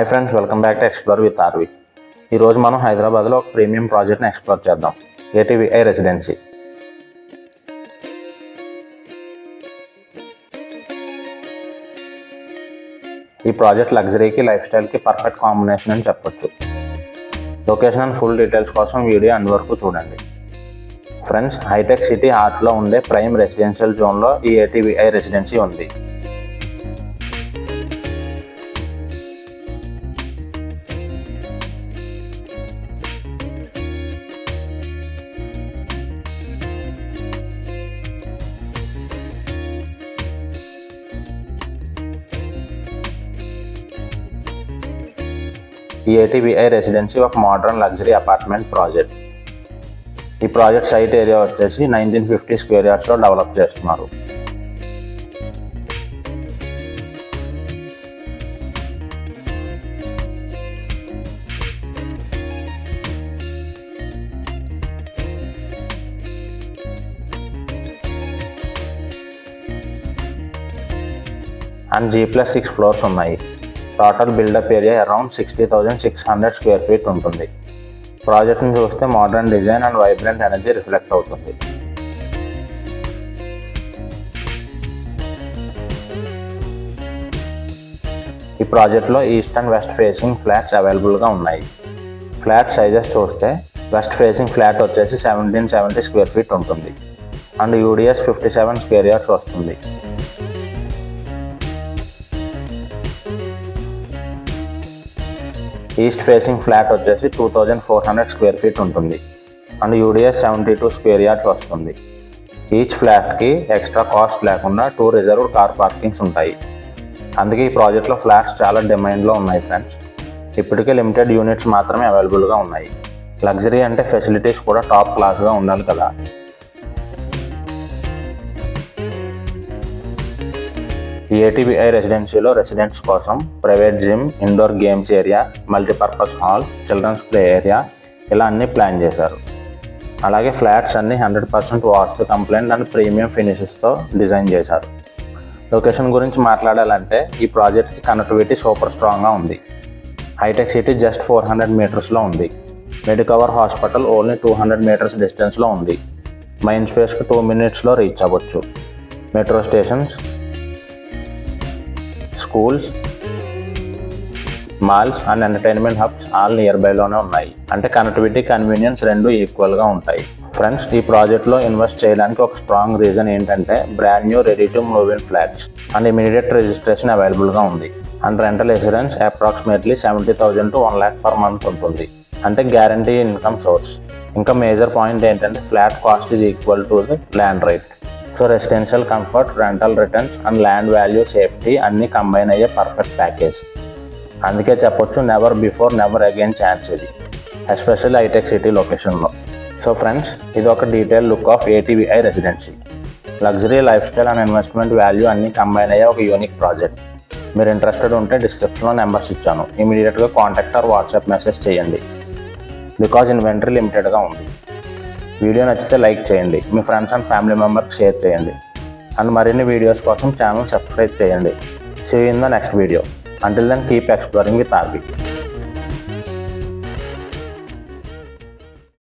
Hi friends, welcome back to explore with RV. ఈరోజు మనం హైదరాబాద్లో ఒక ప్రీమియం ప్రాజెక్ట్ని ఎక్స్ప్లోర్ చేద్దాం, ఏటీవీఐ రెసిడెన్సీ. ఈ ప్రాజెక్ట్ లగ్జరీకి, లైఫ్ స్టైల్కి పర్ఫెక్ట్ కాంబినేషన్ అని చెప్పొచ్చు. లొకేషన్ అండ్ ఫుల్ డీటెయిల్స్ కోసం వీడియో అండ్ వరకు చూడండి. ఫ్రెండ్స్, హైటెక్ సిటీ హార్ట్లో ఉండే ప్రైమ్ రెసిడెన్షియల్ జోన్లో ఈ ఏటీవీఐ రెసిడెన్సీ ఉంది. ఈ ఏటీవీఐ రెసిడెన్సీ ఒక మోడర్న్ లగ్జరీ అపార్ట్మెంట్ ప్రాజెక్ట్. ఈ ప్రాజెక్ట్ సైట్ ఏరియా వచ్చేసి 1950 స్క్వేర్ యార్డ్స్లో డెవలప్ చేస్తున్నారు. అండ్ G+6 ఫ్లోర్స్ ఉన్నాయి. Total built up area around 60,600 square feet ఉంటుంది. ప్రాజెక్ట్ని చూస్తే modern design and vibrant energy reflect అవుతుంది. ఈ ప్రాజెక్ట్లో east and west facing flats అవైలబుల్గా ఉన్నాయి. ఫ్లాట్ సైజెస్ చూస్తే వెస్ట్ ఫేసింగ్ ఫ్లాట్ వచ్చేసి 1770 స్క్వేర్ ఫీట్ ఉంటుంది అండ్ యూడిఎస్ 57 స్క్వేర్ యార్డ్స్ వస్తుంది. ఈస్ట్ ఫేసింగ్ ఫ్లాట్ వచ్చేసి 2400 స్క్వేర్ ఫీట్ ఉంటుంది అండ్ యూడిఎస్ 72 స్క్వేర్ యార్డ్స్ వస్తుంది. ఈచ్ ఫ్లాట్కి ఎక్స్ట్రా కాస్ట్ లేకుండా 2 రిజర్వ్డ్ కార్ పార్కింగ్స్ ఉంటాయి. అందుకే ఈ ప్రాజెక్ట్లో ఫ్లాట్స్ చాలా డిమాండ్లో ఉన్నాయి ఫ్రెండ్స్. ఇప్పటికే లిమిటెడ్ యూనిట్స్ మాత్రమే అవైలబుల్గా ఉన్నాయి. లగ్జరీ అంటే ఫెసిలిటీస్ కూడా టాప్ క్లాస్గా ఉండాలి కదా. ఈ ఏటీవీఐ రెసిడెన్సీలో రెసిడెంట్స్ కోసం private gym, indoor games area, multipurpose hall, children's play area ఇలా అన్నీ ప్లాన్ చేశారు. అలాగే ఫ్లాట్స్ అన్నీ 100% వాస్తు కంప్లైంట్ అండ్ ప్రీమియం ఫినిషెస్తో డిజైన్ చేశారు. లొకేషన్ గురించి మాట్లాడాలంటే ఈ ప్రాజెక్ట్కి కనెక్టివిటీ సూపర్ స్ట్రాంగ్గా ఉంది. హైటెక్ సిటీ జస్ట్ 400 మీటర్స్లో ఉంది. మెడికవర్ హాస్పిటల్ ఓన్లీ 200 మీటర్స్ డిస్టెన్స్లో ఉంది. మైండ్ స్పేస్కి 2 మినిట్స్లో రీచ్ అవ్వచ్చు. Metro stations, schools, malls and entertainment hubs all near బైలోనే ఉన్నాయి. అంటే కనెక్టివిటీ, కన్వీనియన్స్ రెండు ఈక్వల్గా ఉంటాయి. ఫ్రెండ్స్, ఈ ప్రాజెక్ట్లో ఇన్వెస్ట్ చేయడానికి ఒక స్ట్రాంగ్ రీజన్ ఏంటంటే brand new ready to move in flats and immediate registration అవైలబుల్గా ఉంది. And rental insurance approximately 70,000 to 1 lakh per month ఉంటుంది. అంటే గ్యారంటీ ఇన్కమ్ సోర్స్. ఇంకా మేజర్ పాయింట్ ఏంటంటే flat cost is equal to the land rate. So residential comfort, rental returns and land value, safety అన్నీ combine అయ్యే perfect package. అందుకే చెప్పొచ్చు never before never again chance ఇది, especially hitech city లొకేషన్లో. So friends, ఇది ఒక detail look of ATVI residency. Luxury, life style and investment value అన్నీ combine అయ్యే ఒక యూనిక్ ప్రాజెక్ట్. మీరు ఇంట్రెస్టెడ్ ఉంటే డిస్క్రిప్షన్లో నెంబర్స్ ఇచ్చాను. ఇమీడియట్గా కాంటాక్ట్ ఆర్ వాట్సాప్ మెసేజ్ చేయండి. బికాజ్ ఇన్వెంటరీ లిమిటెడ్గా ఉంది. వీడియో నచ్చితే లైక్ చేయండి, మీ ఫ్రెండ్స్ అండ్ ఫ్యామిలీ మెంబర్కి షేర్ చేయండి అండ్ మరిన్ని వీడియోస్ కోసం ఛానల్ సబ్స్క్రైబ్ చేయండి. See you in the next video. Until then, keep exploring with RV.